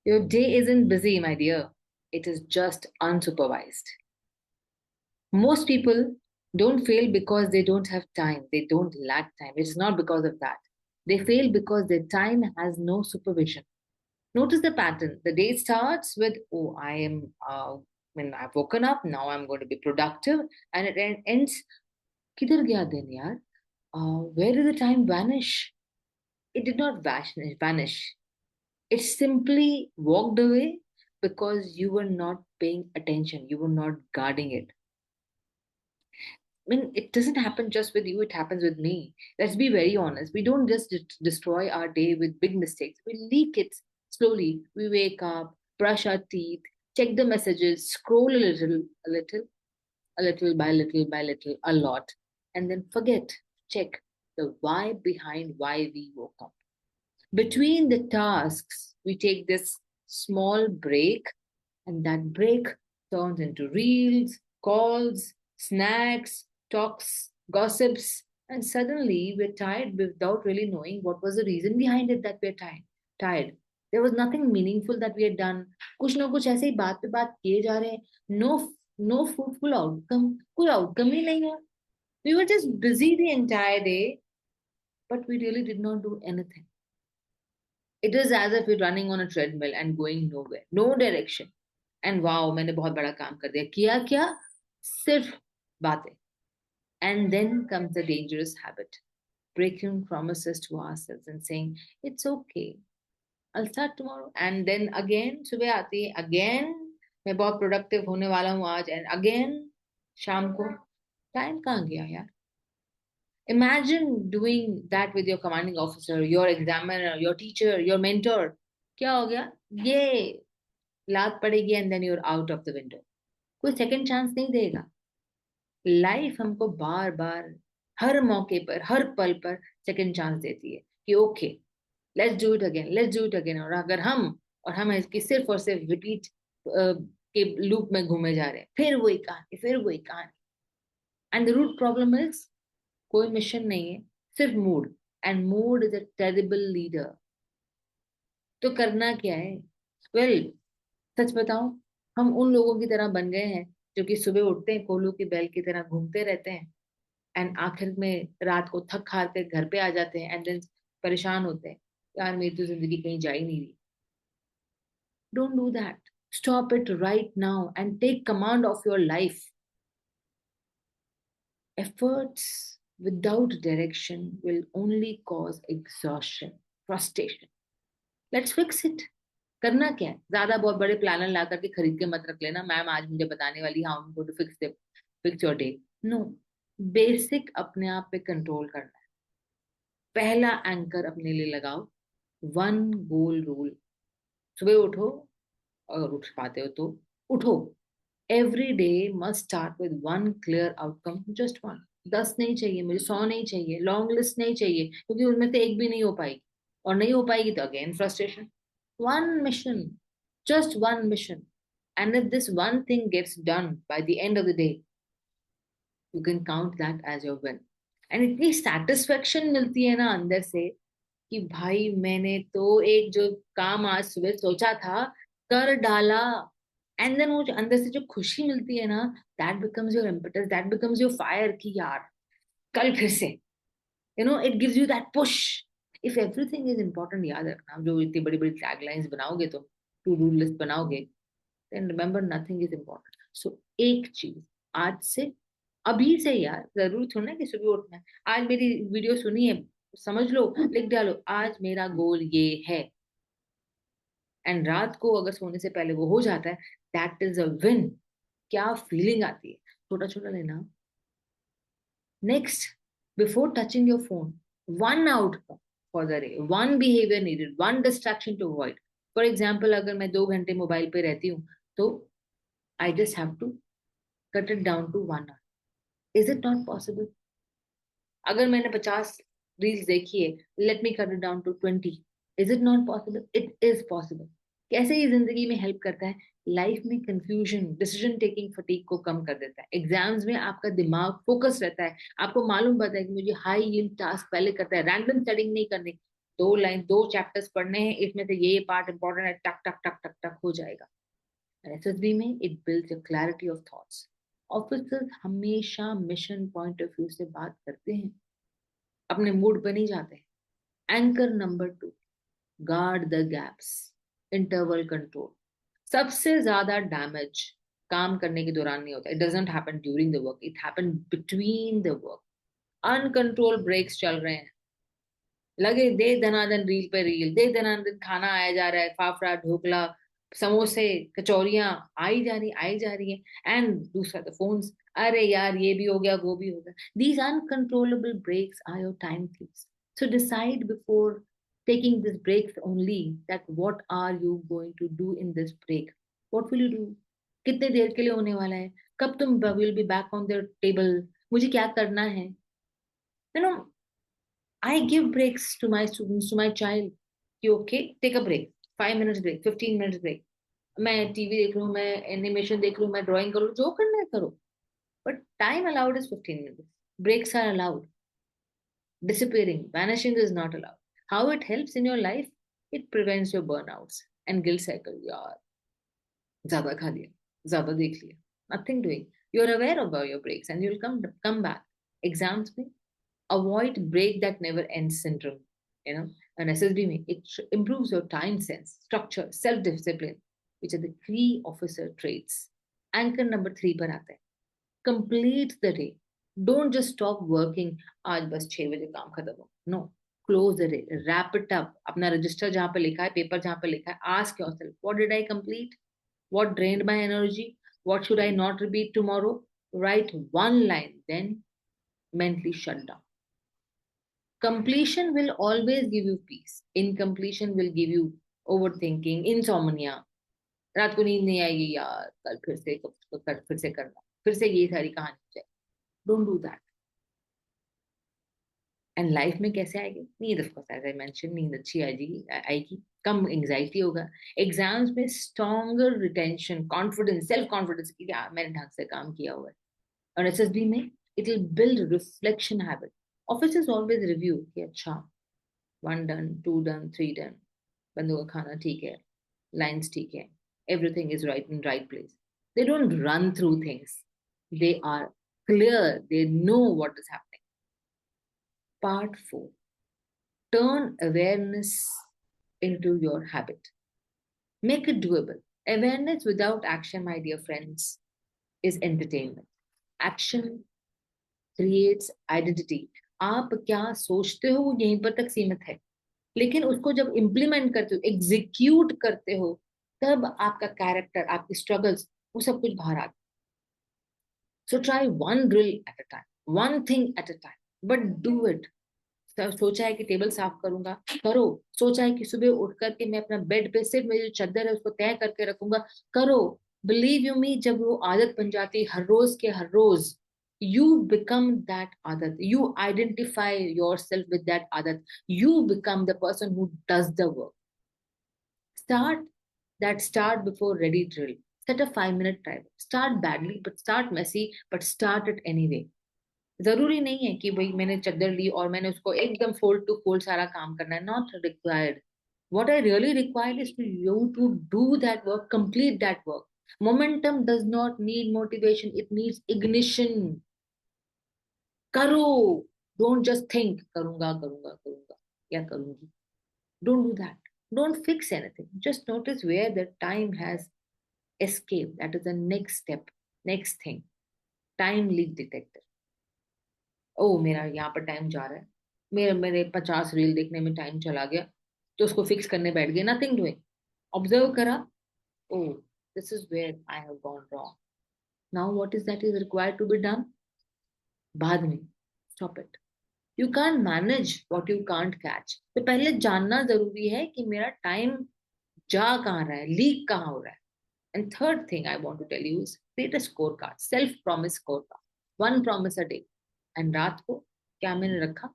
Your day isn't busy, my dear. It is just unsupervised. Most people don't fail because they don't have time. They don't lack time. It's not because of that. They fail because their time has no supervision. Notice the pattern. The day starts with, oh, when I've woken up, now I'm going to be productive. And it ends, kidhar gaya din yaar? Where did the time vanish? It did not vanish. It simply walked away because you were not paying attention. You were not guarding it. I mean, it doesn't happen just with you, it happens with me. Let's be very honest. We don't just destroy our day with big mistakes, we leak it slowly. We wake up, brush our teeth, check the messages, scroll a little by little, a lot, and then forget to check the why behind why we woke up. Between the tasks, we take this small break, and that break turns into reels, calls, snacks, talks, gossips, and suddenly we're tired without really knowing what was the reason behind it that we're tired. Tired. There was nothing meaningful that we had done. कुछ ना कुछ ऐसे ही बात पे बात किए जा रहे हैं. No fruitful outcome. कोई outcome ही नहीं है. We were just busy the entire day, but we really did not do anything. It is as if we're running on a treadmill and going nowhere, no direction. And wow, मैंने बहुत बड़ा काम कर दिया. किया क्या? सिर्फ बातें. And then comes the dangerous habit, breaking promises to ourselves and saying, it's okay, I'll start tomorrow. And then again, सुबह आती है, again, मैं बहुत productive होने वाला हूँ आज, and again, शाम को, time कहाँ गया यार? Imagine doing that with your commanding officer, your examiner, your teacher, your mentor. क्या हो गया? ये लात पड़ेगी and then you're out of the window. कोई second chance नहीं देगा. लाइफ हमको बार बार हर मौके पर हर पल पर सेकंड चांस देती है कि okay, let's do it again. और हम इसकी सिर्फ और सिर्फ रिपीट के लूप में घूमे जा रहे हैं. फिर वही कहानी. And the root problem is कोई मिशन नहीं है, सिर्फ mood. And mood is a terrible leader. तो करना क्या है? वेल, सच बताऊं, हम उन लोगों की तरह बन गए हैं जो कि सुबह उठते हैं, कोलू की बैल की तरह घूमते रहते हैं, एंड आखिर में रात को थक हार के घर पे आ जाते हैं, एंड देन परेशान होते हैं, यार मेरी तो जिंदगी कहीं जा ही नहीं रही. Don't do that. Stop it right now and take command of your life. Efforts without direction will only cause exhaustion, frustration. Let's fix it. करना क्या है? ज्यादा बहुत बड़े प्लानर ला करके खरीद के मत रख लेना, मैम आज मुझे बताने वाली how am going to fix your day. No. Basic अपने आप पे कंट्रोल करना है. पहला एंकर अपने लिए लगाओ. One goal rule. सुबह उठो, अगर उठ पाते हो तो उठो. Every day must start with one clear outcome, just one. 10 नहीं चाहिए मुझे, 100 नहीं चाहिए, लॉन्ग लिस्ट नहीं चाहिए, क्योंकि उनमें से एक भी नहीं हो पाएगी. और नहीं हो पाएगी तो again frustration. One mission, just one mission. And if this one thing gets done by the end of the day, you can count that as your win. And इतनी satisfaction मिलती है ना अंदर से कि भाई मैंने तो एक जो काम आज सुबह सोचा था कर डाला. एंड देन वो जो अंदर से जो खुशी मिलती है ना, that becomes your impetus, that becomes your fire कि यार कल फिर से. It gives you that push. If everything is important, याद रखना, जो इतनी बड़ी बड़ी टैगलाइंस बनाओगे, तो टू डू लिस्ट बनाओगे, then remember nothing is important. So एक चीज आज से, अभी से यार, जरूरी थोड़ा ना कि सुबह उठना है. आज मेरी वीडियो सुनी है, समझ लो, लिख डालो, आज मेरा गोल ये है. एंड रात को अगर सोने से पहले वो हो जाता है, दैट इज अ विन. क्या फीलिंग आती है. छोटा छोटा लेना. Next, before touching your phone, one outcome for the day, one behaviour needed, one distraction to avoid. For example, अगर मैं 2 घंटे मोबाइल पे रहती हूँ, तो I just have to cut it down to 1 hour. Is it not possible? अगर मैंने 50 reels देखी है, let me cut it down to 20. Is it not possible? It is possible. कैसे ये जिंदगी में हेल्प करता है? लाइफ में कंफ्यूजन, डिसीजन टेकिंग फटीग को कम कर देता है. एग्जाम्स में आपका दिमाग फोकस रहता है, आपको मालूम पड़ता है कि मुझे हाई यील्ड टास्क पहले करता है, रैंडम स्टडिंग नहीं करनी. दो चैप्टर्स पढ़ने हैं, इसमें से ये पार्ट इंपॉर्टेंट है, टक टक टक टक टक हो जाएगा। एसएसबी में it builds a clarity of thoughts. Officers हमेशा मिशन पॉइंट ऑफ व्यू से बात करते हैं, अपने मूड पे नहीं जाते हैं। Anchor number 2, guard the gaps, interval control. सबसे ज्यादा डैमेज काम करने के दौरान नहीं होता, it doesn't happen during the work, it happen between the work. Uncontrol breaks चल रहे हैं, लगे दे दनादन रील पे रील, दे दनादन खाना आया जा रहा है, फाफड़ा ढोकला समोसे कचौरियां आई जा रही है, एंड दूसरा द फोन्स, अरे यार ये भी हो गया वो भी हो गया। These uncontrollable breaks are your time thieves. So decide before taking this breaks only that what are you going to do in this break, what will you do, कितने देर के लिए होने वाला है, कब तुम will be back on the table, मुझे क्या करना है। you know I give breaks to my students, to my child, कि okay, take a break, 5 minutes break, 15 minutes break। मैं टीवी देख लूँ, मैं एनिमेशन देख लूँ, मैं ड्राइंग करूँ, जो करना है करो, but time allowed is 15 minutes। Breaks are allowed, disappearing, vanishing is not allowed। How it helps in your life? It prevents your burnouts and guilt cycle। यार ज्यादा खा लिया, ज्यादा देख लिया, nothing doing। You're aware about your breaks and you'll come back। Exams में avoid break that never ends syndrome, and SSB में it improves your time sense, structure, self discipline, which are the key officer traits। Anchor number 3 पर आता है, complete the day। Don't just stop working, आज बस 6 बजे काम खत्म हो, no, close the day, wrap it up। अपना रजिस्टर जहां पे लिखा है, पेपर जहां पे लिखा है, ask yourself, what did I complete, what drained my energy, what should I not repeat tomorrow। Write one line, then mentally shut down। Completion will always give you peace, incompletion will give you overthinking, insomnia। रात को नींद नहीं आएगी, यार कल फिर से करना, फिर से ये सारी कहानी हो जाए। Don't do that. And life में कैसे आएगी नींद? Of course as I mention, नींद अच्छी आएगी, कम एंजाइटी होगा। एग्जाम्स में stronger retention, confidence, self confidence कि यार मैंने ढंग से काम किया हुआ है। और एसएसबी में it will build reflection habit. Officers always review कि अच्छा 1 डन, 2 डन, 3 डन, बंदों का खाना ठीक है, लाइन्स ठीक है, everything is right in right place। they don't run through things, they are clear, they know what is happening। Part 4, turn awareness into your habit, make it doable। Awareness without action, my dear friends, is entertainment। Action creates identity। आप क्या सोचते हो वो यहीं पर तक सीमित है, लेकिन उसको जब इम्प्लीमेंट करते हो, एग्जीक्यूट करते हो, तब आपका कैरेक्टर, आपकी स्ट्रगल्स, वो सब कुछ बाहर आता है। So try one drill at a time, one thing at a time, but do it. सोचा है कि टेबल साफ करूंगा, करो। सोचा है कि सुबह उठ करके मैं अपना बेड पे सिर्फ मेरी जो चादर है उसको तय करके रखूंगा, करो। बिलीव यू मी, जब वो आदत बन जाती है हर रोज के हर रोज, you become that adat, you identify yourself with that adat, you become the person who does the work। Start that start before ready drill। Set a 5 minute timer। Start badly but start messy, but start it anyway। जरूरी नहीं है कि भाई मैंने चादर ली और मैंने उसको एकदम फोल्ड टू फोल्ड सारा काम करना है, not required. what I really require is to you to do that work, complete that work। Momentum does not need motivation, it needs ignition। करो, डोंट जस्ट थिंक करूंगा करूंगा करूंगा या करूंगी। Don't do that, don't fix anything, just notice where the time has escape, that is the next step, next thing. Time leak detector. ओ मेरा यहाँ पर टाइम जा रहा है, मेरे मेरे 50 रील देखने में टाइम चला गया, तो उसको फिक्स करने बैठ गए, नथिंग डूइंग। ऑब्जर्व करा, oh this is where I have gone wrong, now what is that is required to be done, बाद में stop it. You can't manage what you can't catch. तो पहले जानना जरूरी है कि मेरा टाइम जा कहाँ रहा है, लीक कहाँ हो रहा है। And third thing I want to tell you is create a score card, self promise score card. One promise a day. And रात को क्या मैंने रखा,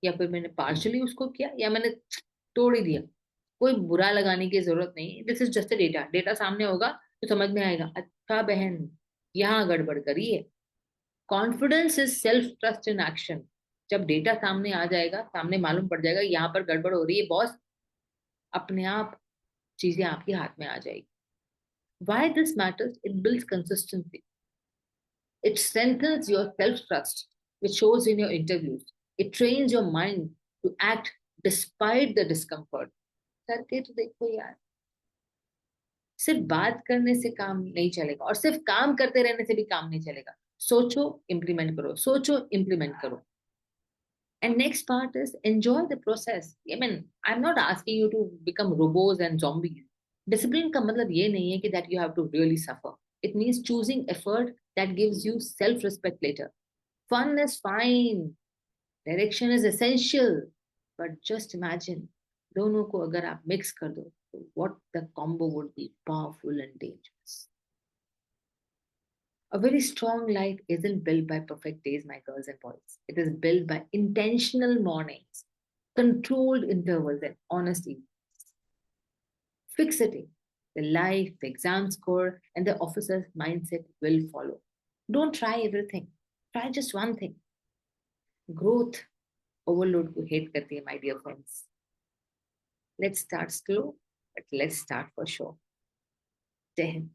या फिर मैंने पार्शली उसको किया, या मैंने तोड़ ही दिया। कोई बुरा लगाने की जरूरत नहीं, this is just data. Data सामने होगा तो समझ में आएगा, अच्छा बहन यहाँ गड़बड़ करी है। Confidence is self trust in action. जब डेटा सामने आ जाएगा, सामने मालूम पड़ जाएगा यहाँ पर गड़बड़ हो रही है बॉस, अपने आप चीजें आपके हाथ में आ जाएगी. Why this matters? It builds consistency. It strengthens your self trust, which shows in your interviews. It trains your mind to act despite the discomfort. करके तो देखो यार, सिर्फ बात करने से काम नहीं चलेगा और सिर्फ काम करते रहने से भी काम नहीं चलेगा. सोचो, इम्प्लीमेंट करो, सोचो, इम्प्लीमेंट करो. And next part is enjoy the process. I mean, I'm not asking you to become robots and zombies. Discipline का मतलब ये नहीं है कि that you have to really suffer. It means choosing effort that gives you self-respect later. Fun is fine. Direction is essential. But just imagine, दोनों को अगर आप mix कर दो, तो what the combo would be powerful and dangerous. A very strong life isn't built by perfect days, my girls and boys. It is built by intentional mornings, controlled intervals, and honesty. Fixity, the life, the exam score, and the officer's mindset will follow. Don't try everything. Try just one thing. Growth overload को hate करती है, my dear friends. Let's start slow, but let's start for sure. जय हिंद.